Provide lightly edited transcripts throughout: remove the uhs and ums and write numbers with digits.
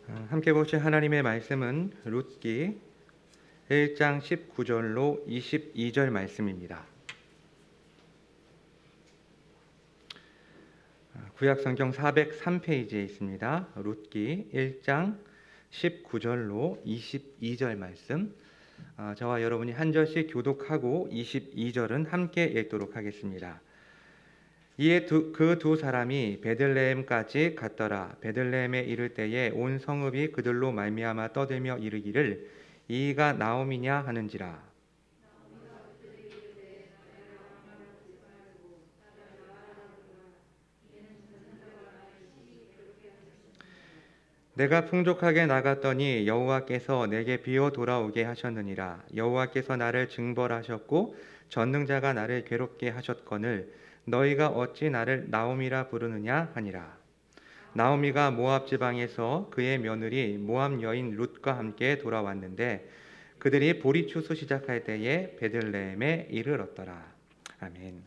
함께 보실 하나님의 말씀은 룻기 1장 19절로 22절 말씀입니다. 구약 성경 403페이지에 있습니다. 룻기 1장 19절로 22절 말씀. 저와 여러분이 한 절씩 교독하고 22절은 함께 읽도록 하겠습니다. 이에 그 두 사람이 베들레헴까지 갔더라. 베들레헴에 이를 때에 온 성읍이 그들로 말미암아 떠들며 이르기를 이가 나옴이냐 하는지라. 내가 풍족하게 나갔더니 여호와께서 내게 비어 돌아오게 하셨느니라. 여호와께서 나를 징벌하셨고 전능자가 나를 괴롭게 하셨거늘 너희가 어찌 나를 나옴이라 부르느냐 하니라. 나오미가 모압 지방에서 그의 며느리 모압 여인 룻과 함께 돌아왔는데 그들이 보리 추수 시작할 때에 베들레헴에 이르렀더라. 아멘.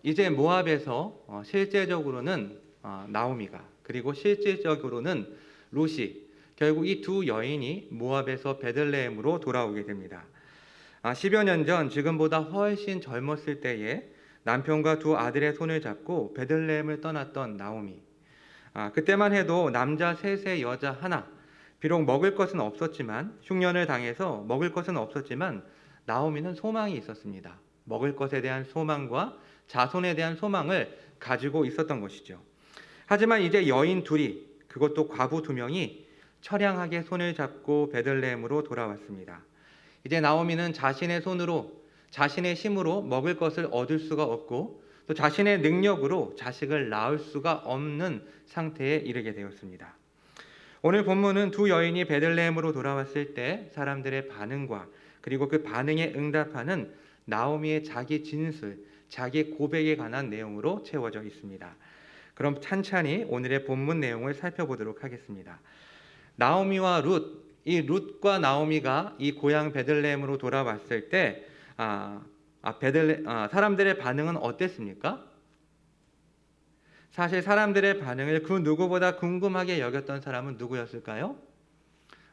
이제 모압에서 실제적으로는 나오미가 그리고 실질적으로는 룻이 결국 이 두 여인이 모압에서 베들레헴으로 돌아오게 됩니다. 10여 년 전 지금보다 훨씬 젊었을 때에 남편과 두 아들의 손을 잡고 베들레헴을 떠났던 나오미. 그때만 해도 남자 셋에 여자 하나. 비록 먹을 것은 없었지만 흉년을 당해서 먹을 것은 없었지만 나오미는 소망이 있었습니다. 먹을 것에 대한 소망과 자손에 대한 소망을 가지고 있었던 것이죠. 하지만 이제 여인 둘이 그것도 과부 두 명이 처량하게 손을 잡고 베들레헴으로 돌아왔습니다. 이제 나오미는 자신의 손으로 자신의 힘으로 먹을 것을 얻을 수가 없고 또 자신의 능력으로 자식을 낳을 수가 없는 상태에 이르게 되었습니다. 오늘 본문은 두 여인이 베들레헴으로 돌아왔을 때 사람들의 반응과 그리고 그 반응에 응답하는 나오미의 자기 진술, 자기 고백에 관한 내용으로 채워져 있습니다. 그럼 찬찬히 오늘의 본문 내용을 살펴보도록 하겠습니다. 나오미와 룻, 이 룻과 나오미가 이 고향 베들레헴으로 돌아왔을 때 사람들의 반응은 어땠습니까? 사실 사람들의 반응을 그 누구보다 궁금하게 여겼던 사람은 누구였을까요?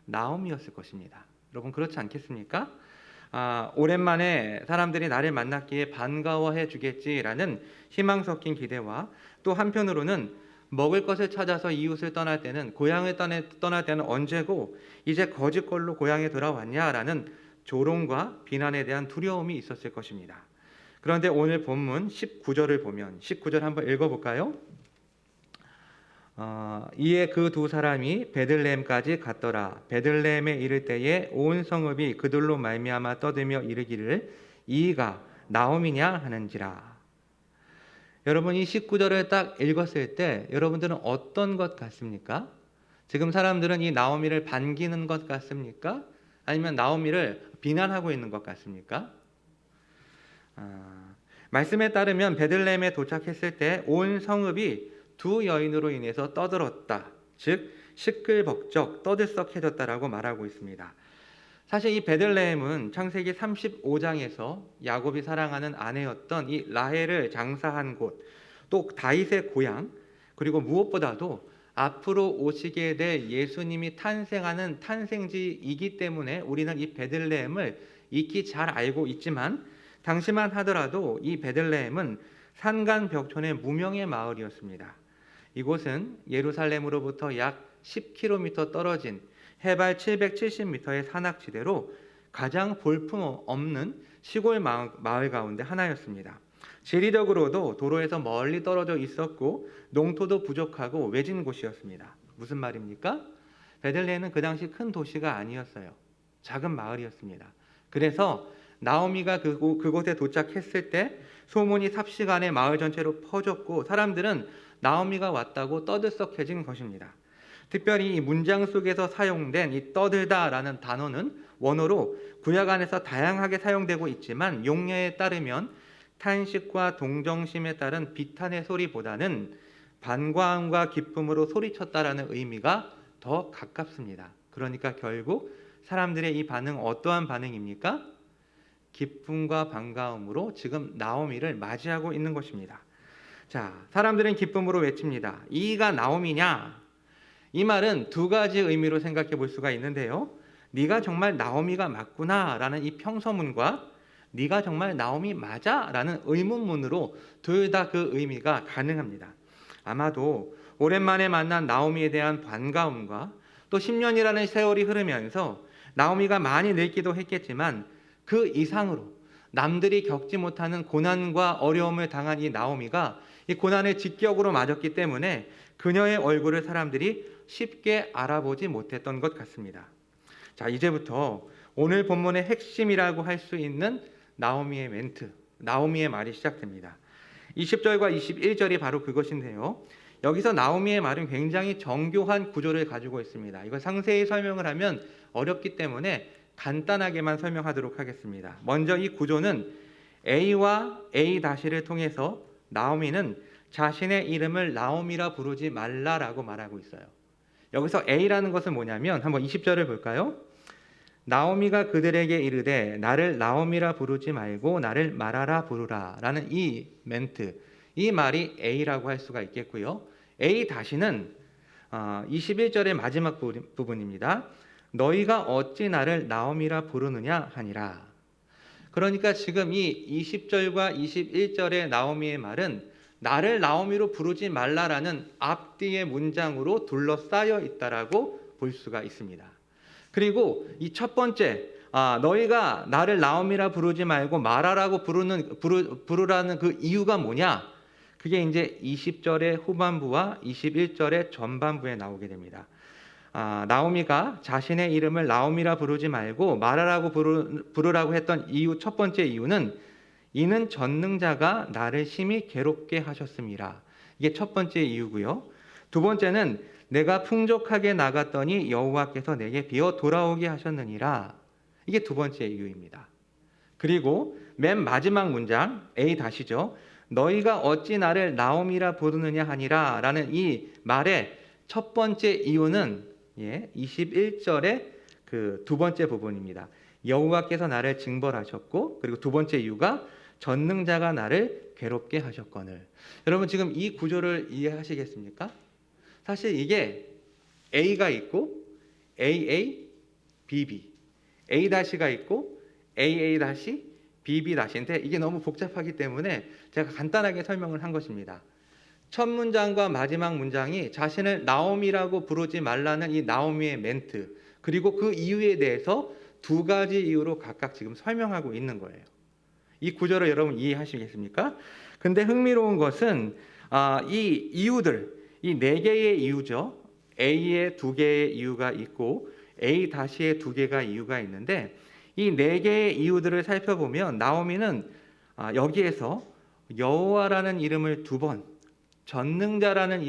나오미였을 것입니다. 여러분 그렇지 않겠습니까? 오랜만에 사람들이 나를 만났기에 반가워해 주겠지라는 희망 섞인 기대와 또 한편으로는 먹을 것을 찾아서 이웃을 떠날 때는 고향을 떠날 때는 언제고 이제 거짓걸로 고향에 돌아왔냐라는 조롱과 비난에 대한 두려움이 있었을 것입니다. 그런데 오늘 본문 19절을 보면 19절 한번 읽어볼까요? 이에 그 두 사람이 베들레헴까지 갔더라. 베들레헴에 이를 때에 온 성읍이 그들로 말미암아 떠들며 이르기를 이가 나옴이냐 하는지라. 여러분 이 19절을 딱 읽었을 때 여러분들은 어떤 것 같습니까? 지금 사람들은 이 나오미를 반기는 것 같습니까? 아니면 나오미를 비난하고 있는 것 같습니까? 말씀에 따르면 베들레헴에 도착했을 때 온 성읍이 두 여인으로 인해서 떠들었다. 즉 시끌벅적 떠들썩해졌다라고 말하고 있습니다. 사실 이 베들레헴은 창세기 35장에서 야곱이 사랑하는 아내였던 이 라헬을 장사한 곳, 또 다윗의 고향, 그리고 무엇보다도 앞으로 오시게 될 예수님이 탄생하는 탄생지이기 때문에 우리는 이 베들레헴을 익히 잘 알고 있지만 당시만 하더라도 이 베들레헴은 산간벽촌의 무명의 마을이었습니다. 이곳은 예루살렘으로부터 약 10km 떨어진 해발 770m의 산악지대로 가장 볼품없는 시골 마을 가운데 하나였습니다. 지리적으로도 도로에서 멀리 떨어져 있었고 농토도 부족하고 외진 곳이었습니다. 무슨 말입니까? 베들레헴은 그 당시 큰 도시가 아니었어요. 작은 마을이었습니다. 그래서 나오미가 그곳에 도착했을 때 소문이 삽시간에 마을 전체로 퍼졌고 사람들은 나오미가 왔다고 떠들썩해진 것입니다. 특별히 이 문장 속에서 사용된 이 떠들다라는 단어는 원어로 구약 안에서 다양하게 사용되고 있지만 용례에 따르면 탄식과 동정심에 따른 비탄의 소리보다는 반가움과 기쁨으로 소리쳤다라는 의미가 더 가깝습니다. 그러니까 결국 사람들의 이 반응 어떠한 반응입니까? 기쁨과 반가움으로 지금 나오미를 맞이하고 있는 것입니다. 자, 사람들은 기쁨으로 외칩니다. 이가 나오미냐? 이 말은 두 가지 의미로 생각해 볼 수가 있는데요. 네가 정말 나오미가 맞구나라는 이 평서문과 네가 정말 나오미 맞아라는 의문문으로 둘 다 그 의미가 가능합니다. 아마도 오랜만에 만난 나오미에 대한 반가움과 또 10년이라는 세월이 흐르면서 나오미가 많이 늙기도 했겠지만 그 이상으로 남들이 겪지 못하는 고난과 어려움을 당한 이 나오미가 이 고난을 직격으로 맞았기 때문에 그녀의 얼굴을 사람들이 쉽게 알아보지 못했던 것 같습니다. 자, 이제부터 오늘 본문의 핵심이라고 할 수 있는 나오미의 멘트, 나오미의 말이 시작됩니다. 20절과 21절이 바로 그것인데요. 여기서 나오미의 말은 굉장히 정교한 구조를 가지고 있습니다. 이걸 상세히 설명을 하면 어렵기 때문에 간단하게만 설명하도록 하겠습니다. 먼저 이 구조는 A와 A-를 통해서 나오미는 자신의 이름을 나오미라 부르지 말라라고 말하고 있어요. 여기서 A라는 것은 뭐냐면 한번 20절을 볼까요? 나오미가 그들에게 이르되 나를 나오미라 부르지 말고 나를 마라라 부르라 라는 이 멘트, 이 말이 A라고 할 수가 있겠고요. A-는 21절의 마지막 부분입니다. 너희가 어찌 나를 나오미라 부르느냐 하니라. 그러니까 지금 이 20절과 21절의 나오미의 말은 나를 나오미로 부르지 말라라는 앞뒤의 문장으로 둘러싸여 있다라고 볼 수가 있습니다. 그리고 이 첫 번째 너희가 나를 나오미라 부르지 말고 마라라고 부르라는 그 이유가 뭐냐? 그게 이제 20절의 후반부와 21절의 전반부에 나오게 됩니다. 나오미가 자신의 이름을 나오미라 부르지 말고 마라라고 부르라고 했던 이유, 첫 번째 이유는 이는 전능자가 나를 심히 괴롭게 하셨습니다. 이게 첫 번째 이유고요. 두 번째는 내가 풍족하게 나갔더니 여호와께서 내게 비어 돌아오게 하셨느니라. 이게 두 번째 이유입니다. 그리고 맨 마지막 문장 A-죠. 너희가 어찌 나를 나오미라 부르느냐 하니라 라는 이 말의 첫 번째 이유는 21절의 그 두 번째 부분입니다. 여호와께서 나를 징벌하셨고, 그리고 두 번째 이유가 전능자가 나를 괴롭게 하셨거늘. 여러분 지금 이 구조를 이해하시겠습니까? 사실 이게 A가 있고 AA, BB, A-가 있고 AA-, BB-인데 이게 너무 복잡하기 때문에 제가 간단하게 설명을 한 것입니다. 첫 문장과 마지막 문장이 자신을 나오미라고 부르지 말라는 이 나오미의 멘트, 그리고 그 이유에 대해서 두 가지 이유로 각각 지금 설명하고 있는 거예요. 이 구조를 여러분 이해하시겠습니까? 근데 흥미로운 것은 이 이유들, 이 네 개의 이유죠. A의 두 개의 이유가 있고 A-의 두 개가 이유가 있는데 이 네 개의 이유들을 살펴보면 나오미는 여기에서 여호와라는 이름을 두 번, 전능자라는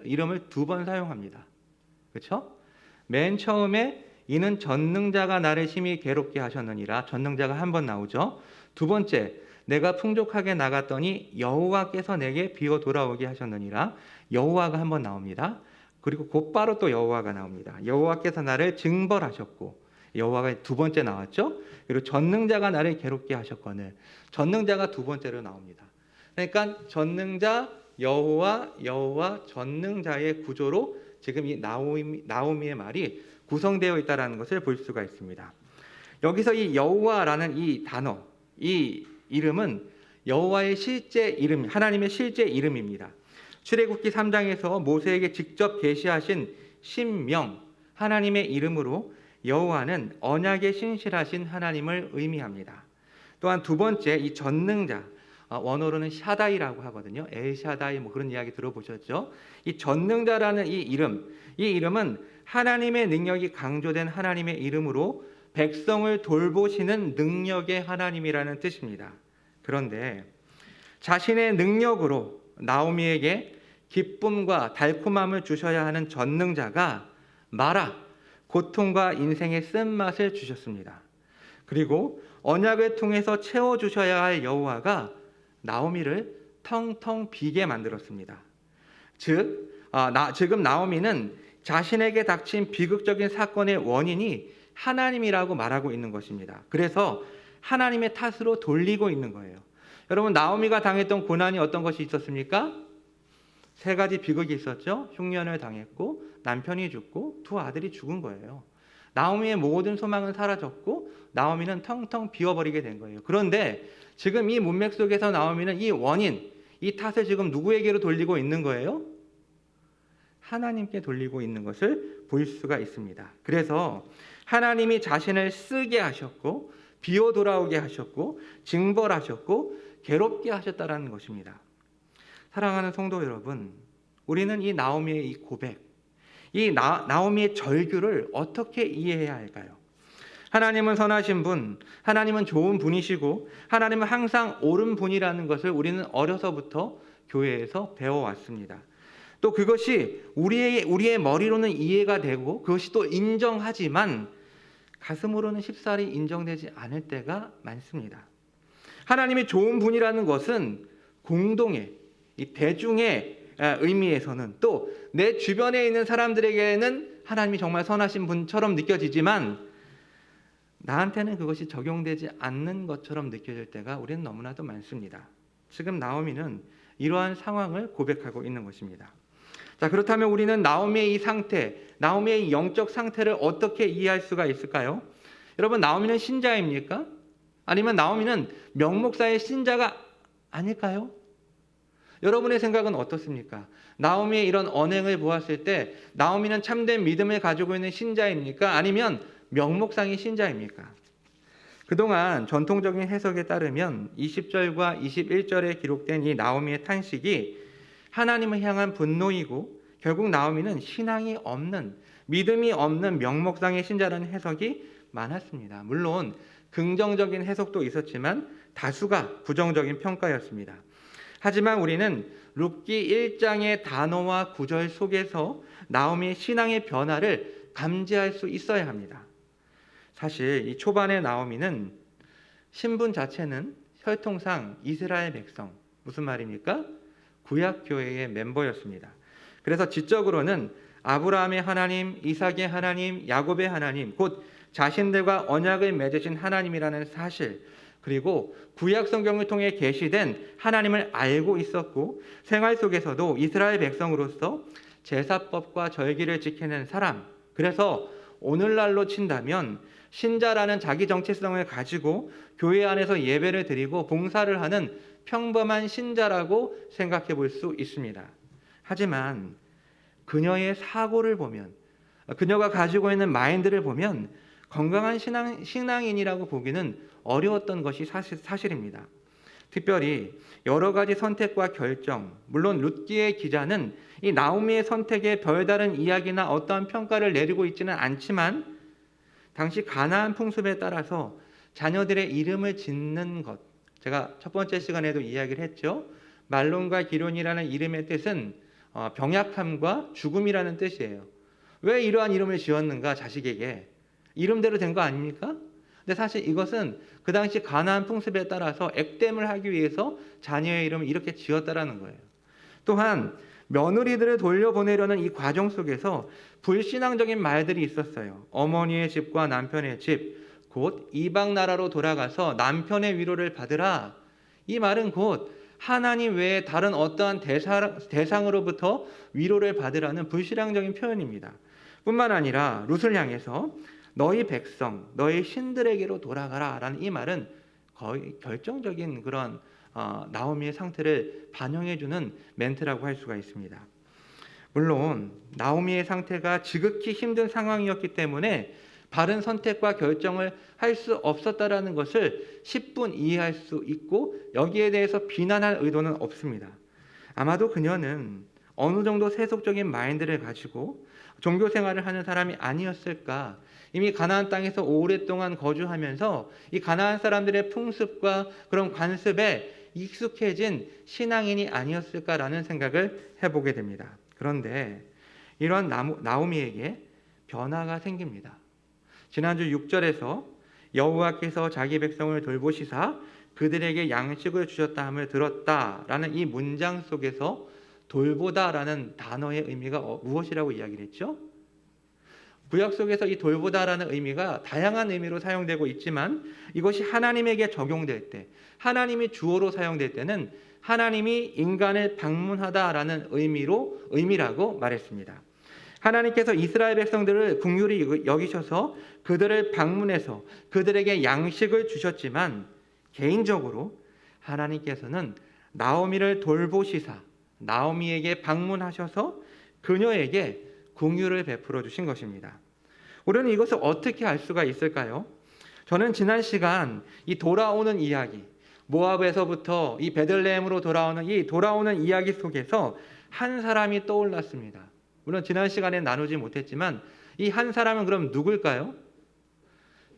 이름을 두 번 사용합니다. 그렇죠? 맨 처음에 이는 전능자가 나를 심히 괴롭게 하셨느니라. 전능자가 한 번 나오죠. 두 번째, 내가 풍족하게 나갔더니 여호와께서 내게 비어 돌아오게 하셨느니라. 여호와가 한 번 나옵니다. 그리고 곧바로 또 여호와가 나옵니다. 여호와께서 나를 징벌하셨고, 여호와가 두 번째 나왔죠. 그리고 전능자가 나를 괴롭게 하셨거늘, 전능자가 두 번째로 나옵니다. 그러니까 전능자, 여호와, 전능자의 구조로 지금 이 나오미의 말이 구성되어 있다는 것을 볼 수가 있습니다. 여기서 이 여호와라는 이 단어, 이 이름은 여호와의 실제 이름, 하나님의 실제 이름입니다. 출애굽기 3장에서 모세에게 직접 계시하신 신명, 하나님의 이름으로 여호와는 언약에 신실하신 하나님을 의미합니다. 또한 두 번째, 이 전능자, 원어로는 샤다이라고 하거든요. 엘샤다이 그런 이야기 들어보셨죠? 이 전능자라는 이 이름은 하나님의 능력이 강조된 하나님의 이름으로 백성을 돌보시는 능력의 하나님이라는 뜻입니다. 그런데 자신의 능력으로 나오미에게 기쁨과 달콤함을 주셔야 하는 전능자가 고통과 인생의 쓴맛을 주셨습니다. 그리고 언약을 통해서 채워주셔야 할 여호와가 나오미를 텅텅 비게 만들었습니다. 지금 나오미는 자신에게 닥친 비극적인 사건의 원인이 하나님이라고 말하고 있는 것입니다. 그래서 하나님의 탓으로 돌리고 있는 거예요. 여러분, 나오미가 당했던 고난이 어떤 것이 있었습니까? 세 가지 비극이 있었죠. 흉년을 당했고 남편이 죽고 두 아들이 죽은 거예요. 나오미의 모든 소망은 사라졌고 나오미는 텅텅 비워버리게 된 거예요. 그런데 지금 이 문맥 속에서 나오미는 이 원인, 이 탓을 지금 누구에게로 돌리고 있는 거예요? 하나님께 돌리고 있는 것을 볼 수가 있습니다. 그래서 하나님이 자신을 쓰게 하셨고 비워 돌아오게 하셨고 징벌하셨고 괴롭게 하셨다라는 것입니다. 사랑하는 성도 여러분, 우리는 이 나오미의 이 고백, 이 나오미의 절규를 어떻게 이해해야 할까요? 하나님은 선하신 분, 하나님은 좋은 분이시고 하나님은 항상 옳은 분이라는 것을 우리는 어려서부터 교회에서 배워왔습니다. 또 그것이 우리의 머리로는 이해가 되고 그것이 또 인정하지만 가슴으로는 쉽사리 인정되지 않을 때가 많습니다. 하나님이 좋은 분이라는 것은 공동의, 이 대중의 의미에서는 또 내 주변에 있는 사람들에게는 하나님이 정말 선하신 분처럼 느껴지지만 나한테는 그것이 적용되지 않는 것처럼 느껴질 때가 우리는 너무나도 많습니다. 지금 나오미는 이러한 상황을 고백하고 있는 것입니다. 자, 그렇다면 우리는 나오미의 이 상태, 나오미의 영적 상태를 어떻게 이해할 수가 있을까요? 여러분, 나오미는 신자입니까? 아니면 나오미는 명목사의 신자가 아닐까요? 여러분의 생각은 어떻습니까? 나오미의 이런 언행을 보았을 때 나오미는 참된 믿음을 가지고 있는 신자입니까? 아니면 명목상의 신자입니까? 그동안 전통적인 해석에 따르면 20절과 21절에 기록된 이 나오미의 탄식이 하나님을 향한 분노이고 결국 나오미는 신앙이 없는, 믿음이 없는 명목상의 신자라는 해석이 많았습니다. 물론 긍정적인 해석도 있었지만 다수가 부정적인 평가였습니다. 하지만 우리는 룻기 1장의 단어와 구절 속에서 나오미의 신앙의 변화를 감지할 수 있어야 합니다. 사실 이 초반의 나오미는 신분 자체는 혈통상 이스라엘 백성, 무슨 말입니까? 구약교회의 멤버였습니다. 그래서 지적으로는 아브라함의 하나님, 이삭의 하나님, 야곱의 하나님, 곧 자신들과 언약을 맺으신 하나님이라는 사실, 그리고 구약 성경을 통해 계시된 하나님을 알고 있었고 생활 속에서도 이스라엘 백성으로서 제사법과 절기를 지키는 사람, 그래서 오늘날로 친다면 신자라는 자기 정체성을 가지고 교회 안에서 예배를 드리고 봉사를 하는 평범한 신자라고 생각해 볼 수 있습니다. 하지만 그녀의 사고를 보면, 그녀가 가지고 있는 마인드를 보면 건강한 신앙인이라고 보기는 어려웠던 것이 사실입니다. 특별히 여러 가지 선택과 결정, 물론 룻기의 기자는 이 나오미의 선택에 별다른 이야기나 어떠한 평가를 내리고 있지는 않지만 당시 가나안 풍습에 따라서 자녀들의 이름을 짓는 것, 제가 첫 번째 시간에도 이야기를 했죠. 말론과 기론이라는 이름의 뜻은 병약함과 죽음이라는 뜻이에요. 왜 이러한 이름을 지었는가? 자식에게 이름대로 된 거 아닙니까? 근데 사실 이것은 그 당시 가나안 풍습에 따라서 액땜을 하기 위해서 자녀의 이름을 이렇게 지었다라는 거예요. 또한 며느리들을 돌려보내려는 이 과정 속에서 불신앙적인 말들이 있었어요. 어머니의 집과 남편의 집, 곧 이방 나라로 돌아가서 남편의 위로를 받으라. 이 말은 곧 하나님 외에 다른 어떠한 대상으로부터 위로를 받으라는 불신앙적인 표현입니다. 뿐만 아니라 룻을 향해서 너희 백성, 너희 신들에게로 돌아가라 라는 이 말은 거의 결정적인 그런 나오미의 상태를 반영해주는 멘트라고 할 수가 있습니다. 물론 나오미의 상태가 지극히 힘든 상황이었기 때문에 바른 선택과 결정을 할 수 없었다라는 것을 10분 이해할 수 있고 여기에 대해서 비난할 의도는 없습니다. 아마도 그녀는 어느 정도 세속적인 마인드를 가지고 종교 생활을 하는 사람이 아니었을까. 이미 가나안 땅에서 오랫동안 거주하면서 이 가나안 사람들의 풍습과 그런 관습에 익숙해진 신앙인이 아니었을까라는 생각을 해보게 됩니다. 그런데 이런 나오미에게 변화가 생깁니다. 지난주 6절에서 여호와께서 자기 백성을 돌보시사 그들에게 양식을 주셨다 함을 들었다라는 이 문장 속에서 돌보다라는 단어의 의미가 무엇이라고 이야기를 했죠? 구약 속에서 이 돌보다라는 의미가 다양한 의미로 사용되고 있지만 이것이 하나님에게 적용될 때, 하나님이 주어로 사용될 때는 하나님이 인간을 방문하다라는 의미라고 말했습니다. 하나님께서 이스라엘 백성들을 긍휼히 여기셔서 그들을 방문해서 그들에게 양식을 주셨지만 개인적으로 하나님께서는 나오미를 돌보시사 나오미에게 방문하셔서 그녀에게 긍휼을 베풀어 주신 것입니다. 우리는 이것을 어떻게 알 수가 있을까요? 저는 지난 시간 이 돌아오는 이야기, 모압에서부터 이 베들레헴으로 돌아오는 이야기 속에서 한 사람이 떠올랐습니다. 물론 지난 시간에 나누지 못했지만 이 한 사람은 그럼 누굴까요?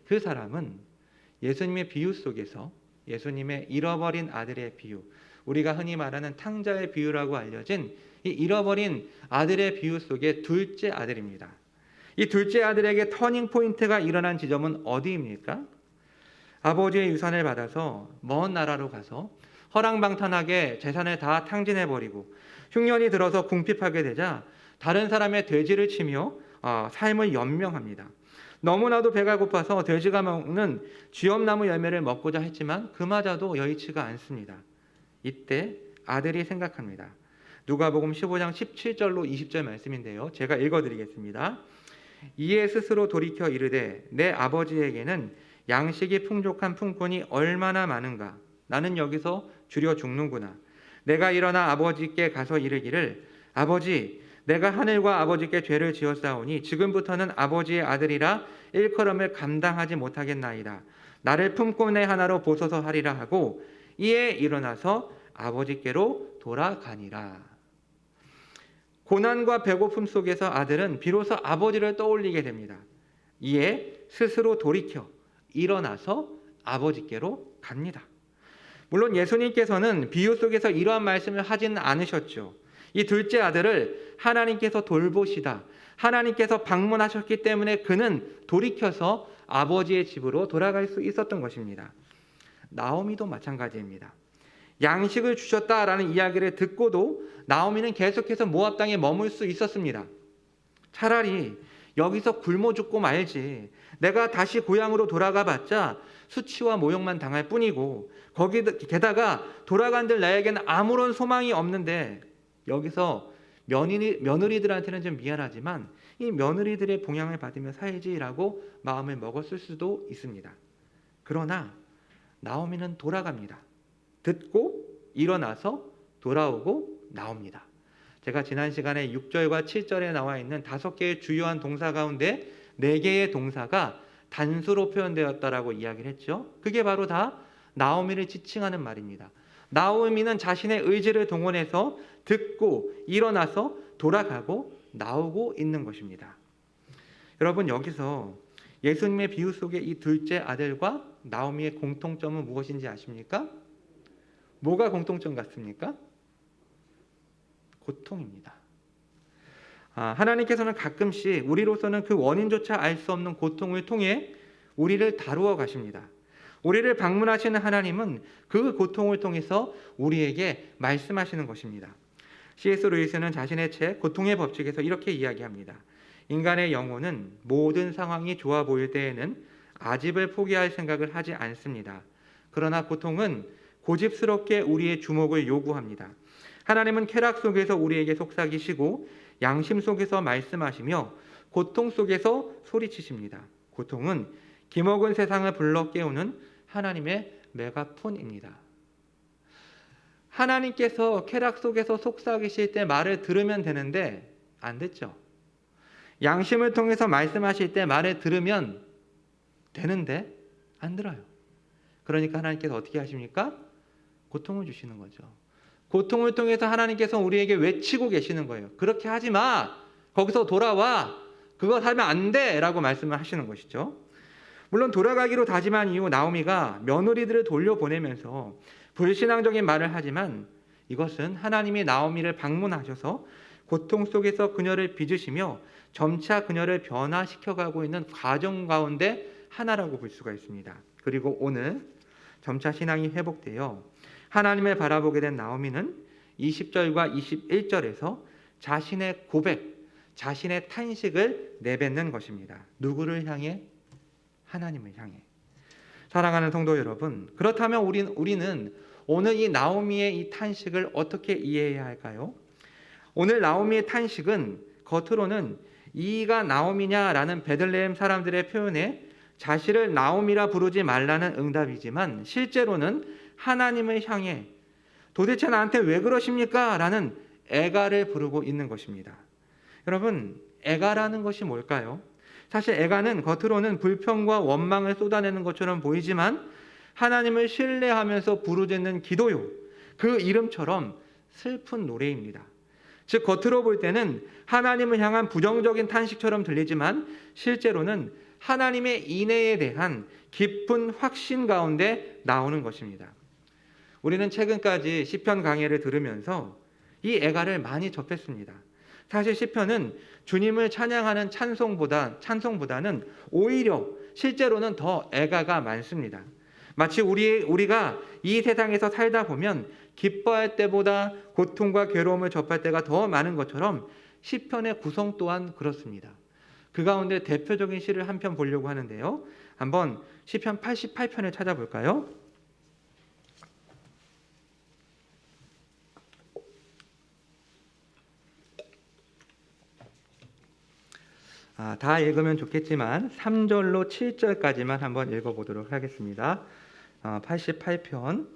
그 사람은 예수님의 비유 속에서 예수님의 잃어버린 아들의 비유, 우리가 흔히 말하는 탕자의 비유라고 알려진 이 잃어버린 아들의 비유 속의 둘째 아들입니다. 이 둘째 아들에게 터닝 포인트가 일어난 지점은 어디입니까? 아버지의 유산을 받아서 먼 나라로 가서 허랑방탕하게 재산을 다 탕진해버리고 흉년이 들어서 궁핍하게 되자 다른 사람의 돼지를 치며 삶을 연명합니다. 너무나도 배가 고파서 돼지가 먹는 쥐엄나무 열매를 먹고자 했지만 그마저도 여의치가 않습니다. 이때 아들이 생각합니다. 누가복음 15장 17절로 20절 말씀인데요. 제가 읽어드리겠습니다. 이에 스스로 돌이켜 이르되 내 아버지에게는 양식이 풍족한 품꾼이 얼마나 많은가. 나는 여기서 줄여 죽는구나. 내가 일어나 아버지께 가서 이르기를 아버지 내가 하늘과 아버지께 죄를 지었사오니 지금부터는 아버지의 아들이라 일컬음을 감당하지 못하겠나이다. 나를 품꾼의 하나로 보소서 하리라 하고 이에 일어나서 아버지께로 돌아가니라. 고난과 배고픔 속에서 아들은 비로소 아버지를 떠올리게 됩니다. 이에 스스로 돌이켜 일어나서 아버지께로 갑니다. 물론 예수님께서는 비유 속에서 이러한 말씀을 하지는 않으셨죠. 이 둘째 아들을 하나님께서 돌보시다, 하나님께서 방문하셨기 때문에 그는 돌이켜서 아버지의 집으로 돌아갈 수 있었던 것입니다. 나오미도 마찬가지입니다. 양식을 주셨다라는 이야기를 듣고도 나오미는 계속해서 모압 땅에 머물 수 있었습니다. 차라리 여기서 굶어 죽고 말지, 내가 다시 고향으로 돌아가 봤자 수치와 모욕만 당할 뿐이고 게다가 돌아간들 나에게는 아무런 소망이 없는데 여기서 며느리들한테는 좀 미안하지만 이 며느리들의 봉양을 받으며 살지라고 마음을 먹었을 수도 있습니다. 그러나 나오미는 돌아갑니다. 듣고 일어나서 돌아오고 나옵니다. 제가 지난 시간에 6절과 7절에 나와 있는 5개의 주요한 동사 가운데 4개의 동사가 단수로 표현되었다라고 이야기를 했죠. 그게 바로 다 나오미를 지칭하는 말입니다. 나오미는 자신의 의지를 동원해서 듣고 일어나서 돌아가고 나오고 있는 것입니다. 여러분, 여기서 예수님의 비유 속의 이 둘째 아들과 나오미의 공통점은 무엇인지 아십니까? 뭐가 공통점 같습니까? 고통입니다. 하나님께서는 가끔씩 우리로서는 그 원인조차 알 수 없는 고통을 통해 우리를 다루어 가십니다. 우리를 방문하시는 하나님은 그 고통을 통해서 우리에게 말씀하시는 것입니다. C.S. 루이스는 자신의 책 고통의 법칙에서 이렇게 이야기합니다. 인간의 영혼은 모든 상황이 좋아 보일 때에는 아집을 포기할 생각을 하지 않습니다. 그러나 고통은 고집스럽게 우리의 주목을 요구합니다. 하나님은 쾌락 속에서 우리에게 속삭이시고 양심 속에서 말씀하시며 고통 속에서 소리치십니다. 고통은 기먹은 세상을 불러 깨우는 하나님의 메가폰입니다. 하나님께서 쾌락 속에서 속삭이실 때 말을 들으면 되는데 안 됐죠. 양심을 통해서 말씀하실 때 말을 들으면 되는데 안 들어요. 그러니까 하나님께서 어떻게 하십니까? 고통을 주시는 거죠. 고통을 통해서 하나님께서 우리에게 외치고 계시는 거예요. 그렇게 하지 마. 거기서 돌아와. 그거 하면 안 돼. 라고 말씀을 하시는 것이죠. 물론 돌아가기로 다짐한 이후 나오미가 며느리들을 돌려보내면서 불신앙적인 말을 하지만 이것은 하나님이 나오미를 방문하셔서 고통 속에서 그녀를 빚으시며 점차 그녀를 변화시켜가고 있는 과정 가운데 하나라고 볼 수가 있습니다. 그리고 오늘 점차 신앙이 회복되어 하나님을 바라보게 된 나오미는 20절과 21절에서 자신의 고백, 자신의 탄식을 내뱉는 것입니다. 누구를 향해? 하나님을 향해. 사랑하는 성도 여러분, 그렇다면 우리는 오늘 이 나오미의 이 탄식을 어떻게 이해해야 할까요? 오늘 나오미의 탄식은 겉으로는 이가 나오미냐라는 베들레헴 사람들의 표현에 자신을 나오미라 부르지 말라는 응답이지만 실제로는 하나님을 향해 도대체 나한테 왜 그러십니까? 라는 애가를 부르고 있는 것입니다. 여러분, 애가라는 것이 뭘까요? 사실 애가는 겉으로는 불평과 원망을 쏟아내는 것처럼 보이지만 하나님을 신뢰하면서 부르짖는 기도요. 그 이름처럼 슬픈 노래입니다. 즉 겉으로 볼 때는 하나님을 향한 부정적인 탄식처럼 들리지만 실제로는 하나님의 인애에 대한 깊은 확신 가운데 나오는 것입니다. 우리는 최근까지 시편 강해를 들으면서 이 애가를 많이 접했습니다. 사실 시편은 주님을 찬양하는 찬송보다는 오히려 실제로는 더 애가가 많습니다. 마치 우리가 이 세상에서 살다 보면 기뻐할 때보다 고통과 괴로움을 접할 때가 더 많은 것처럼 시편의 구성 또한 그렇습니다. 그 가운데 대표적인 시를 한 편 보려고 하는데요. 한번 시편 88편을 찾아볼까요? 다 읽으면 좋겠지만 3절로 7절까지만 한번 읽어보도록 하겠습니다. 88편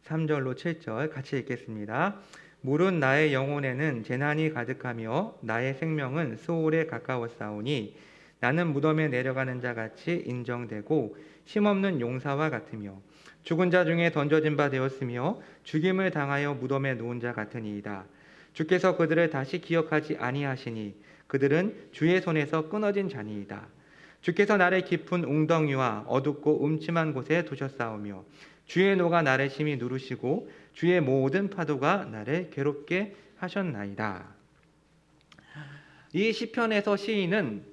3절로 7절 같이 읽겠습니다. 물은 나의 영혼에는 재난이 가득하며 나의 생명은 수올에 가까웠사오니 나는 무덤에 내려가는 자 같이 인정되고 힘없는 용사와 같으며 죽은 자 중에 던져진 바 되었으며 죽임을 당하여 무덤에 누운 자 같으니이다. 주께서 그들을 다시 기억하지 아니하시니 그들은 주의 손에서 끊어진 자니이다. 주께서 나를 깊은 웅덩이와 어둡고 음침한 곳에 두셨사오며 주의 노가 나를 심히 누르시고 주의 모든 파도가 나를 괴롭게 하셨나이다. 이 시편에서 시인은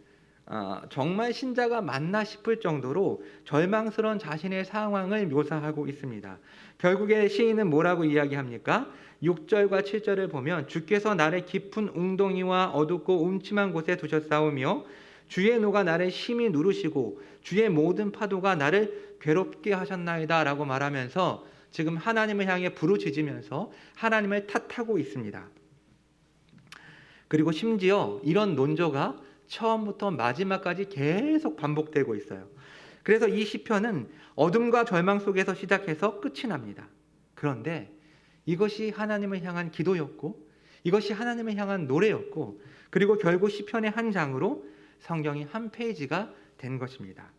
정말 신자가 맞나 싶을 정도로 절망스러운 자신의 상황을 묘사하고 있습니다. 결국에 시인은 뭐라고 이야기합니까? 6절과 7절을 보면 주께서 나를 깊은 웅덩이와 어둡고 음침한 곳에 두셨사오며 주의 노가 나를 심히 누르시고 주의 모든 파도가 나를 괴롭게 하셨나이다 라고 말하면서 지금 하나님을 향해 부르짖으면서 하나님을 탓하고 있습니다. 그리고 심지어 이런 논조가 처음부터 마지막까지 계속 반복되고 있어요. 그래서 이 시편은 어둠과 절망 속에서 시작해서 끝이 납니다. 그런데 이것이 하나님을 향한 기도였고 이것이 하나님을 향한 노래였고 그리고 결국 시편의 한 장으로 성경이 한 페이지가 된 것입니다.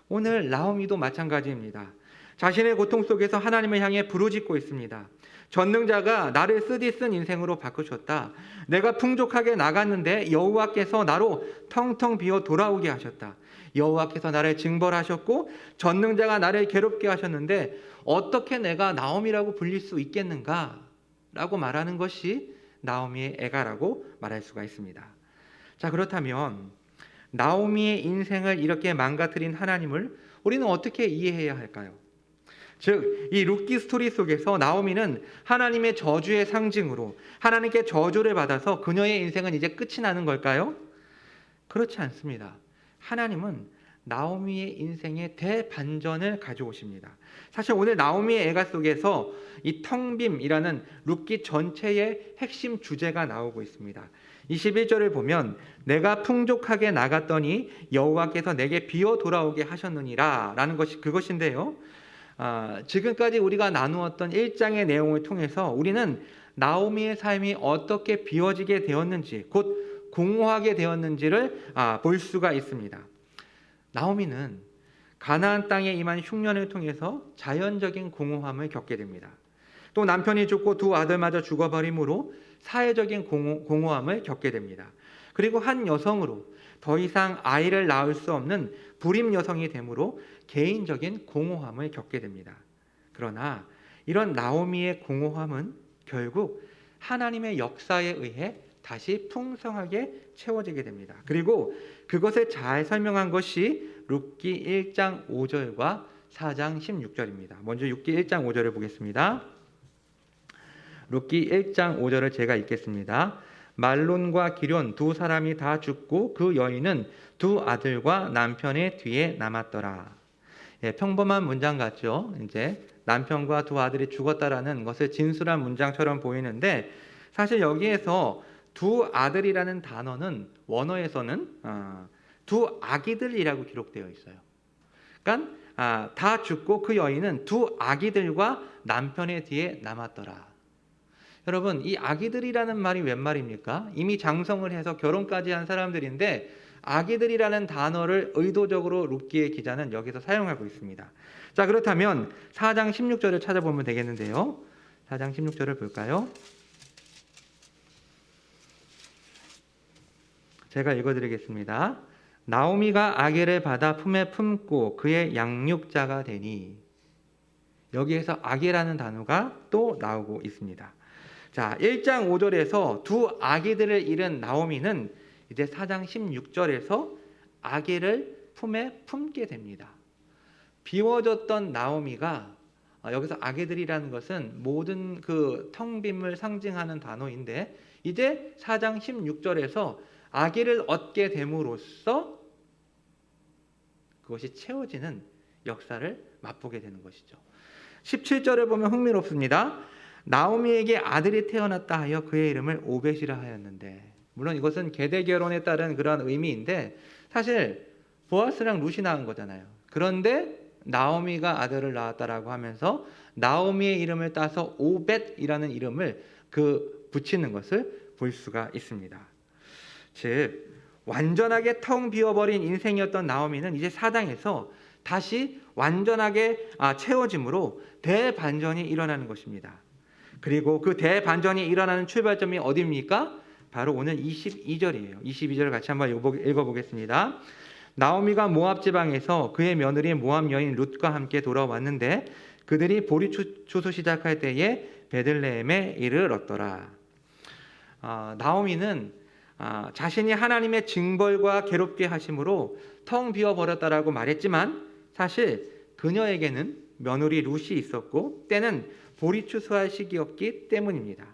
오늘 나오미도 마찬가지입니다. 자신의 고통 속에서 하나님을 향해 부르짖고 있습니다. 전능자가 나를 쓰디쓴 인생으로 바꾸셨다. 내가 풍족하게 나갔는데 여호와께서 나로 텅텅 비어 돌아오게 하셨다. 여호와께서 나를 징벌하셨고 전능자가 나를 괴롭게 하셨는데 어떻게 내가 나오미라고 불릴 수 있겠는가? 라고 말하는 것이 나오미의 애가라고 말할 수가 있습니다. 자, 그렇다면 나오미의 인생을 이렇게 망가뜨린 하나님을 우리는 어떻게 이해해야 할까요? 즉, 이 룻기 스토리 속에서 나오미는 하나님의 저주의 상징으로 하나님께 저주를 받아서 그녀의 인생은 이제 끝이 나는 걸까요? 그렇지 않습니다. 하나님은 나오미의 인생에 대반전을 가져오십니다. 사실 오늘 나오미의 애가 속에서 이 텅빔이라는 룻기 전체의 핵심 주제가 나오고 있습니다. 21절을 보면 내가 풍족하게 나갔더니 여호와께서 내게 비어 돌아오게 하셨느니라 라는 것이 그것인데요. 지금까지 우리가 나누었던 1장의 내용을 통해서 우리는 나오미의 삶이 어떻게 비워지게 되었는지 곧 공허하게 되었는지를 볼 수가 있습니다. 나오미는 가나안 땅에 임한 흉년을 통해서 자연적인 공허함을 겪게 됩니다. 또 남편이 죽고 두 아들마저 죽어버림으로 사회적인 공허함을 겪게 됩니다. 그리고 한 여성으로 더 이상 아이를 낳을 수 없는 불임 여성이 되므로 개인적인 공허함을 겪게 됩니다. 그러나 이런 나오미의 공허함은 결국 하나님의 역사에 의해 다시 풍성하게 채워지게 됩니다. 그리고 그것을 잘 설명한 것이 룻기 1장 5절과 4장 16절입니다. 먼저 룻기 1장 5절을 보겠습니다. 룻기 1장 5절을 제가 읽겠습니다. 말론과 기럨 두 사람이 다 죽고 그 여인은 두 아들과 남편의 뒤에 남았더라. 평범한 문장 같죠? 이제 남편과 두 아들이 죽었다라는 것을 진술한 문장처럼 보이는데 사실 여기에서 두 아들이라는 단어는 원어에서는 두 아기들이라고 기록되어 있어요. 그러니까 다 죽고 그 여인은 두 아기들과 남편의 뒤에 남았더라. 여러분, 이 아기들이라는 말이 웬 말입니까? 이미 장성을 해서 결혼까지 한 사람들인데 아기들이라는 단어를 의도적으로 룻기의 기자는 여기서 사용하고 있습니다. 자, 그렇다면 4장 16절을 찾아보면 되겠는데요. 4장 16절을 볼까요? 제가 읽어드리겠습니다. 나오미가 아기를 받아 품에 품고 그의 양육자가 되니, 여기에서 아기라는 단어가 또 나오고 있습니다. 자, 1장 5절에서 두 아기들을 잃은 나오미는 이제 4장 16절에서 아기를 품에 품게 됩니다. 비워졌던 나오미가 여기서 아기들이라는 것은 모든 그 텅 빈을 상징하는 단어인데 이제 4장 16절에서 아기를 얻게 됨으로써 그것이 채워지는 역사를 맛보게 되는 것이죠. 17절을 보면 흥미롭습니다. 나오미에게 아들이 태어났다 하여 그의 이름을 오벳이라 하였는데, 물론 이것은 계대 결혼에 따른 그러한 의미인데 사실 보아스랑 룻이 낳은 거잖아요. 그런데 나오미가 아들을 낳았다라고 하면서 나오미의 이름을 따서 오벳이라는 이름을 붙이는 것을 볼 수가 있습니다. 즉 완전하게 텅 비어버린 인생이었던 나오미는 이제 4장에서 다시 완전하게 채워짐으로 대반전이 일어나는 것입니다. 그리고 그 대반전이 일어나는 출발점이 어디입니까? 바로 오늘 22절이에요. 22절을 같이 한번 읽어보겠습니다. 나오미가 모압 지방에서 그의 며느리 모압 여인 룻과 함께 돌아왔는데 그들이 보리 추수 시작할 때에 베들레헴에 이르렀더라. 나오미는 자신이 하나님의 징벌과 괴롭게 하심으로 텅 비어버렸다라고 말했지만 사실 그녀에게는 며느리 룻이 있었고 때는 보리 추수할 시기였기 때문입니다.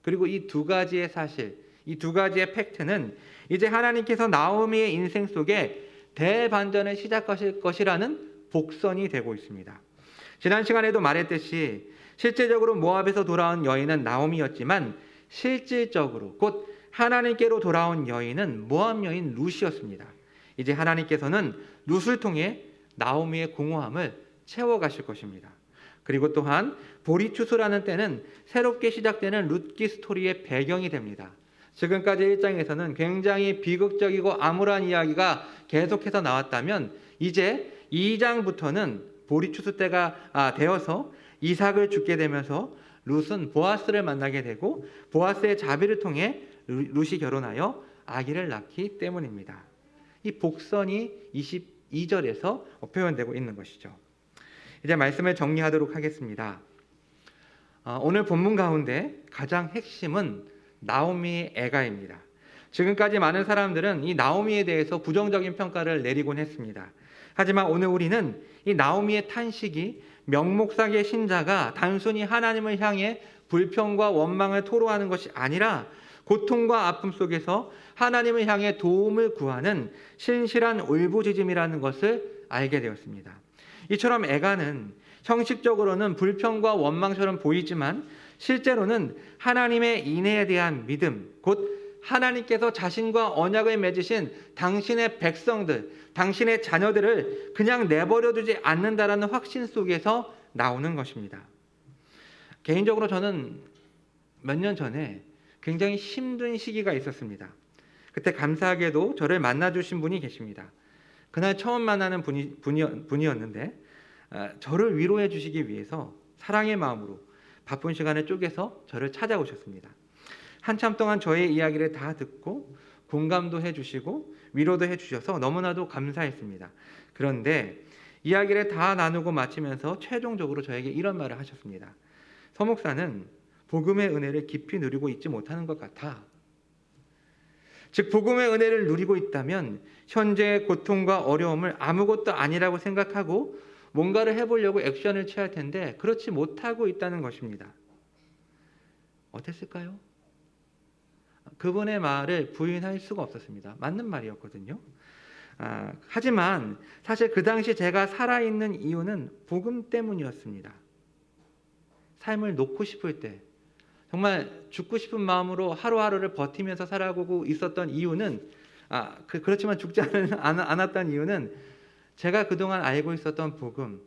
그리고 이 두 가지의 사실, 이 두 가지의 팩트는 이제 하나님께서 나오미의 인생 속에 대반전을 시작하실 것이라는 복선이 되고 있습니다. 지난 시간에도 말했듯이 실제적으로 모압에서 돌아온 여인은 나오미였지만 실질적으로 곧 하나님께로 돌아온 여인은 모압 여인 룻이었습니다. 이제 하나님께서는 룻을 통해 나오미의 공허함을 채워가실 것입니다. 그리고 또한 보리 추수라는 때는 새롭게 시작되는 룻기 스토리의 배경이 됩니다. 지금까지 1장에서는 굉장히 비극적이고 암울한 이야기가 계속해서 나왔다면 이제 2장부터는 보리 추수 때가 되어서 이삭을 죽게 되면서 룻은 보아스를 만나게 되고 보아스의 자비를 통해 룻이 결혼하여 아기를 낳기 때문입니다. 이 복선이 22절에서 표현되고 있는 것이죠. 이제 말씀을 정리하도록 하겠습니다. 오늘 본문 가운데 가장 핵심은 나오미의 애가입니다. 지금까지 많은 사람들은 이 나오미에 대해서 부정적인 평가를 내리곤 했습니다. 하지만 오늘 우리는 이 나오미의 탄식이 명목상의 신자가 단순히 하나님을 향해 불평과 원망을 토로하는 것이 아니라 고통과 아픔 속에서 하나님을 향해 도움을 구하는 신실한 울부짖음이라는 것을 알게 되었습니다. 이처럼 애가는 형식적으로는 불평과 원망처럼 보이지만 실제로는 하나님의 인애에 대한 믿음, 곧 하나님께서 자신과 언약을 맺으신 당신의 백성들, 당신의 자녀들을 그냥 내버려두지 않는다라는 확신 속에서 나오는 것입니다. 개인적으로 저는 몇 년 전에 굉장히 힘든 시기가 있었습니다. 그때 감사하게도 저를 만나주신 분이 계십니다. 그날 처음 만나는 분이었는데 저를 위로해 주시기 위해서 사랑의 마음으로 바쁜 시간을 쪼개서 저를 찾아오셨습니다. 한참 동안 저의 이야기를 다 듣고 공감도 해주시고 위로도 해주셔서 너무나도 감사했습니다. 그런데 이야기를 다 나누고 마치면서 최종적으로 저에게 이런 말을 하셨습니다. 서 목사는 복음의 은혜를 깊이 누리고 있지 못하는 것 같아. 즉 복음의 은혜를 누리고 있다면 현재의 고통과 어려움을 아무것도 아니라고 생각하고 뭔가를 해보려고 액션을 취할 텐데 그렇지 못하고 있다는 것입니다. 어땠을까요? 그분의 말을 부인할 수가 없었습니다. 맞는 말이었거든요. 하지만 사실 그 당시 제가 살아있는 이유는 복음 때문이었습니다. 삶을 놓고 싶을 때, 정말 죽고 싶은 마음으로 하루하루를 버티면서 살아가고 있었던 이유는 그렇지만 죽지 않았던 이유는 제가 그동안 알고 있었던 복음,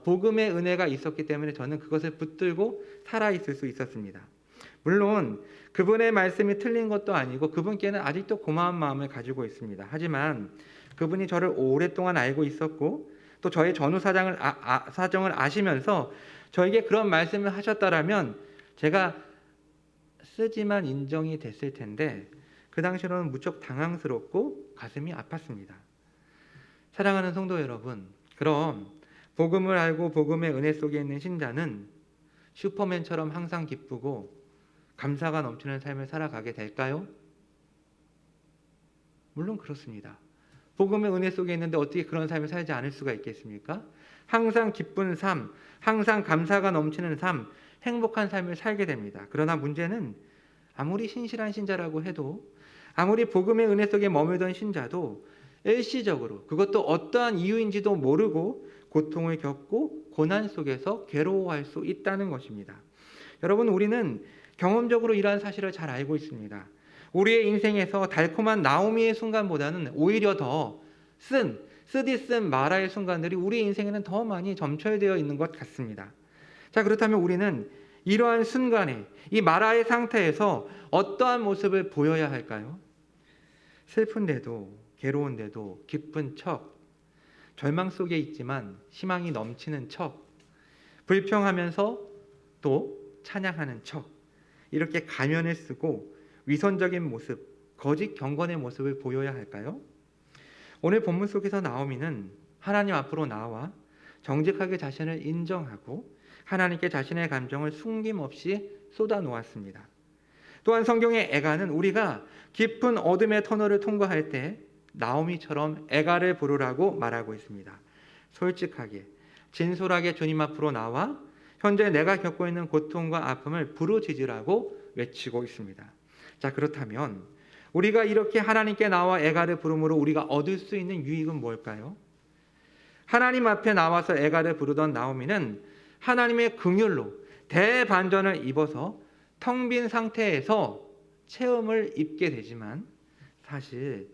복음의 은혜가 있었기 때문에 저는 그것을 붙들고 살아있을 수 있었습니다. 물론 그분의 말씀이 틀린 것도 아니고 그분께는 아직도 고마운 마음을 가지고 있습니다. 하지만 그분이 저를 오랫동안 알고 있었고 또 저의 전후 사정을 아시면서 저에게 그런 말씀을 하셨다라면 제가 쓰지만 인정이 됐을 텐데 그 당시로는 무척 당황스럽고 가슴이 아팠습니다. 사랑하는 성도 여러분, 그럼 복음을 알고 복음의 은혜 속에 있는 신자는 슈퍼맨처럼 항상 기쁘고 감사가 넘치는 삶을 살아가게 될까요? 물론 그렇습니다. 복음의 은혜 속에 있는데 어떻게 그런 삶을 살지 않을 수가 있겠습니까? 항상 기쁜 삶, 항상 감사가 넘치는 삶, 행복한 삶을 살게 됩니다. 그러나 문제는 아무리 신실한 신자라고 해도 아무리 복음의 은혜 속에 머물던 신자도 일시적으로 그것도 어떠한 이유인지도 모르고 고통을 겪고 고난 속에서 괴로워할 수 있다는 것입니다. 여러분, 우리는 경험적으로 이러한 사실을 잘 알고 있습니다. 우리의 인생에서 달콤한 나오미의 순간보다는 오히려 더 쓰디쓴 마라의 순간들이 우리 인생에는 더 많이 점철되어 있는 것 같습니다. 자, 그렇다면 우리는 이러한 순간에 이 마라의 상태에서 어떠한 모습을 보여야 할까요? 슬픈데도 괴로운데도 기쁜 척, 절망 속에 있지만 희망이 넘치는 척, 불평하면서 또 찬양하는 척, 이렇게 가면을 쓰고 위선적인 모습, 거짓 경건의 모습을 보여야 할까요? 오늘 본문 속에서 나오미는 하나님 앞으로 나와 정직하게 자신을 인정하고 하나님께 자신의 감정을 숨김없이 쏟아놓았습니다. 또한 성경의 애가는 우리가 깊은 어둠의 터널을 통과할 때 나오미처럼 애가를 부르라고 말하고 있습니다. 솔직하게, 진솔하게 주님 앞으로 나와 현재 내가 겪고 있는 고통과 아픔을 부르짖으라고 외치고 있습니다. 자, 그렇다면 우리가 이렇게 하나님께 나와 애가를 부름으로 우리가 얻을 수 있는 유익은 뭘까요? 하나님 앞에 나와서 애가를 부르던 나오미는 하나님의 긍휼로 대반전을 입어서 텅 빈 상태에서 체험을 입게 되지만 사실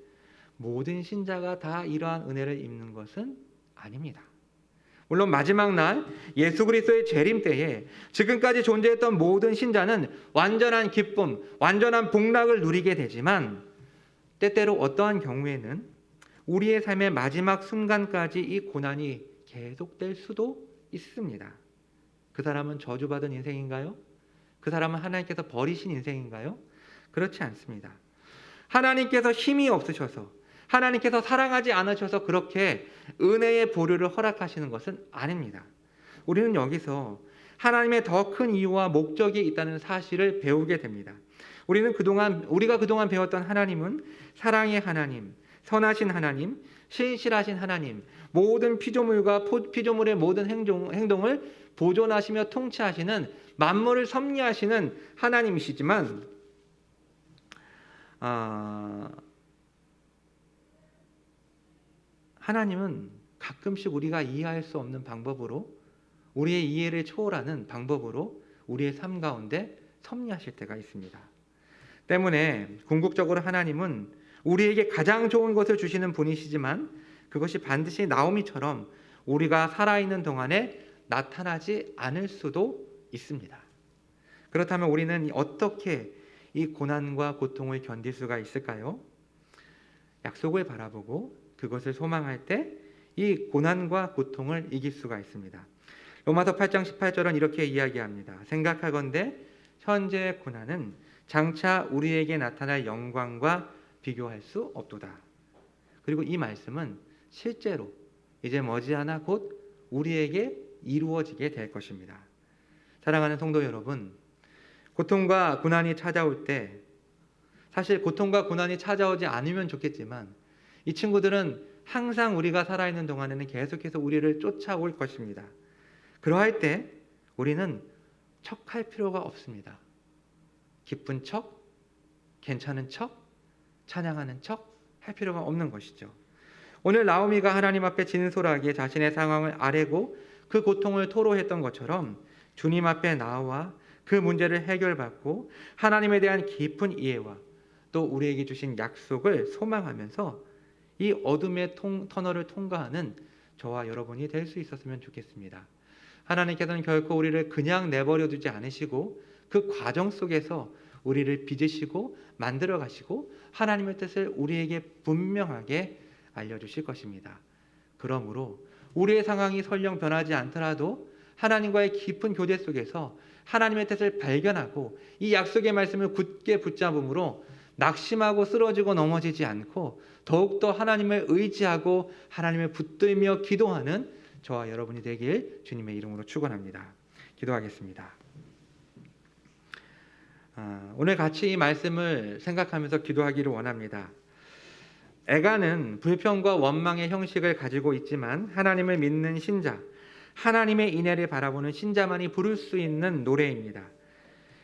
모든 신자가 다 이러한 은혜를 입는 것은 아닙니다. 물론 마지막 날 예수 그리스도의 재림 때에 지금까지 존재했던 모든 신자는 완전한 기쁨, 완전한 복락을 누리게 되지만 때때로 어떠한 경우에는 우리의 삶의 마지막 순간까지 이 고난이 계속될 수도 있습니다. 그 사람은 저주받은 인생인가요? 그 사람은 하나님께서 버리신 인생인가요? 그렇지 않습니다. 하나님께서 힘이 없으셔서 하나님께서 사랑하지 않으셔서 그렇게 은혜의 보류를 허락하시는 것은 아닙니다. 우리는 여기서 하나님의 더 큰 이유와 목적이 있다는 사실을 배우게 됩니다. 우리가 그동안 배웠던 하나님은 사랑의 하나님, 선하신 하나님, 신실하신 하나님, 모든 피조물과 피조물의 모든 행동을 보존하시며 통치하시는 만물을 섭리하시는 하나님이시지만 하나님은 가끔씩 우리가 이해할 수 없는 방법으로 우리의 이해를 초월하는 방법으로 우리의 삶 가운데 섭리하실 때가 있습니다. 때문에 궁극적으로 하나님은 우리에게 가장 좋은 것을 주시는 분이시지만 그것이 반드시 나오미처럼 우리가 살아있는 동안에 나타나지 않을 수도 있습니다. 그렇다면 우리는 어떻게 이 고난과 고통을 견딜 수가 있을까요? 약속을 바라보고 그것을 소망할 때 이 고난과 고통을 이길 수가 있습니다. 로마서 8장 18절은 이렇게 이야기합니다. 생각하건대 현재의 고난은 장차 우리에게 나타날 영광과 비교할 수 없도다. 그리고 이 말씀은 실제로 이제 머지않아 곧 우리에게 이루어지게 될 것입니다. 사랑하는 성도 여러분, 고통과 고난이 찾아올 때 사실 고통과 고난이 찾아오지 않으면 좋겠지만 이 친구들은 항상 우리가 살아있는 동안에는 계속해서 우리를 쫓아올 것입니다. 그러할 때 우리는 척할 필요가 없습니다. 기쁜 척, 괜찮은 척, 찬양하는 척 할 필요가 없는 것이죠. 오늘 나오미가 하나님 앞에 진솔하게 자신의 상황을 아뢰고 그 고통을 토로했던 것처럼 주님 앞에 나와 그 문제를 해결받고 하나님에 대한 깊은 이해와 또 우리에게 주신 약속을 소망하면서 이 어둠의 터널을 통과하는 저와 여러분이 될 수 있었으면 좋겠습니다. 하나님께서는 결코 우리를 그냥 내버려 두지 않으시고 그 과정 속에서 우리를 빚으시고 만들어 가시고 하나님의 뜻을 우리에게 분명하게 알려주실 것입니다. 그러므로 우리의 상황이 설령 변하지 않더라도 하나님과의 깊은 교제 속에서 하나님의 뜻을 발견하고 이 약속의 말씀을 굳게 붙잡음으로 낙심하고 쓰러지고 넘어지지 않고 더욱더 하나님을 의지하고 하나님을 붙들며 기도하는 저와 여러분이 되길 주님의 이름으로 축원합니다. 기도하겠습니다. 오늘 같이 이 말씀을 생각하면서 기도하기를 원합니다. 애가는 불평과 원망의 형식을 가지고 있지만 하나님을 믿는 신자, 하나님의 인애를 바라보는 신자만이 부를 수 있는 노래입니다.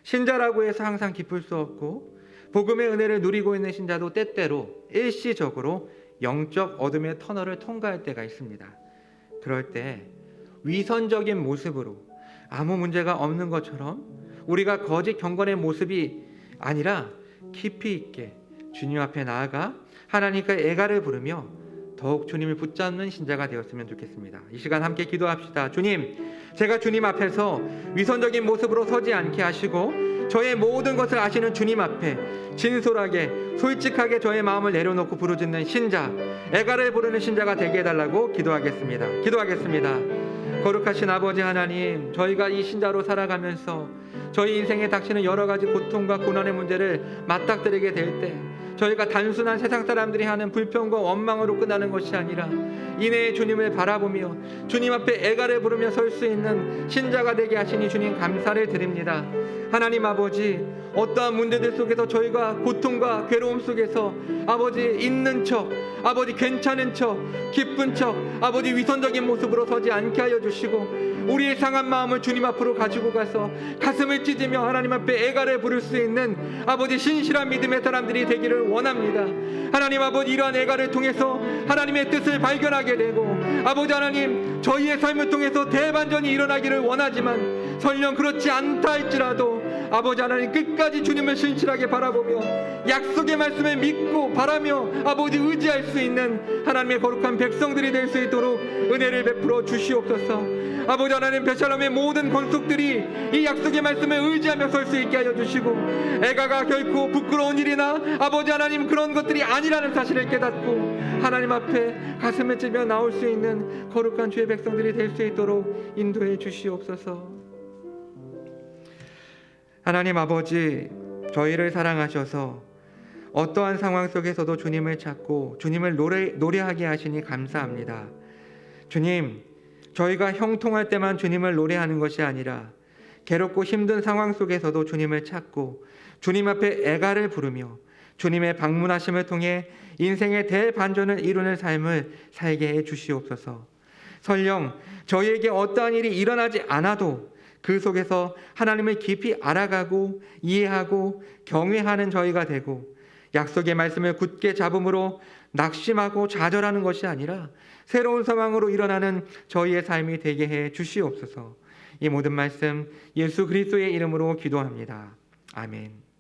신자라고 해서 항상 기쁠 수 없고 복음의 은혜를 누리고 있는 신자도 때때로 일시적으로 영적 어둠의 터널을 통과할 때가 있습니다. 그럴 때 위선적인 모습으로 아무 문제가 없는 것처럼 우리가 거짓 경건의 모습이 아니라 깊이 있게 주님 앞에 나아가 하나님과 애가를 부르며 더욱 주님을 붙잡는 신자가 되었으면 좋겠습니다. 이 시간 함께 기도합시다. 주님, 제가 주님 앞에서 위선적인 모습으로 서지 않게 하시고 저의 모든 것을 아시는 주님 앞에 진솔하게 솔직하게 저의 마음을 내려놓고 부르짖는 신자, 애가를 부르는 신자가 되게 해달라고 기도하겠습니다. 거룩하신 아버지 하나님, 저희가 이 신자로 살아가면서 저희 인생에 닥치는 여러 가지 고통과 고난의 문제를 맞닥뜨리게 될 때 저희가 단순한 세상 사람들이 하는 불평과 원망으로 끝나는 것이 아니라 인애의 주님을 바라보며 주님 앞에 애가를 부르며 설 수 있는 신자가 되게 하시니 주님 감사를 드립니다. 하나님 아버지, 어떠한 문제들 속에서 저희가 고통과 괴로움 속에서 아버지 있는 척, 아버지 괜찮은 척, 기쁜 척, 아버지 위선적인 모습으로 서지 않게 하여 주시고 우리의 상한 마음을 주님 앞으로 가지고 가서 가슴을 찢으며 하나님 앞에 애가를 부를 수 있는 아버지 신실한 믿음의 사람들이 되기를 원합니다. 하나님 아버지, 이러한 애가를 통해서 하나님의 뜻을 발견하게 되고 아버지 하나님, 저희의 삶을 통해서 대반전이 일어나기를 원하지만 설령 그렇지 않다 할지라도 아버지 하나님, 끝까지 주님을 신실하게 바라보며 약속의 말씀을 믿고 바라며 아버지 의지할 수 있는 하나님의 거룩한 백성들이 될 수 있도록 은혜를 베풀어 주시옵소서. 아버지 하나님, 베샬롬의 모든 권속들이 이 약속의 말씀을 의지하며 설 수 있게 하여 주시고 애가가 결코 부끄러운 일이나 아버지 하나님 그런 것들이 아니라는 사실을 깨닫고 하나님 앞에 가슴을 찌며 나올 수 있는 거룩한 주의 백성들이 될 수 있도록 인도해 주시옵소서. 하나님 아버지, 저희를 사랑하셔서 어떠한 상황 속에서도 주님을 찾고 주님을 노래하게 하시니 감사합니다. 주님, 저희가 형통할 때만 주님을 노래하는 것이 아니라 괴롭고 힘든 상황 속에서도 주님을 찾고 주님 앞에 애가를 부르며 주님의 방문하심을 통해 인생의 대반전을 이루는 삶을 살게 해 주시옵소서. 설령 저희에게 어떠한 일이 일어나지 않아도 그 속에서 하나님을 깊이 알아가고 이해하고 경외하는 저희가 되고 약속의 말씀을 굳게 잡음으로 낙심하고 좌절하는 것이 아니라 새로운 상황으로 일어나는 저희의 삶이 되게 해 주시옵소서. 이 모든 말씀 예수 그리스도의 이름으로 기도합니다. 아멘.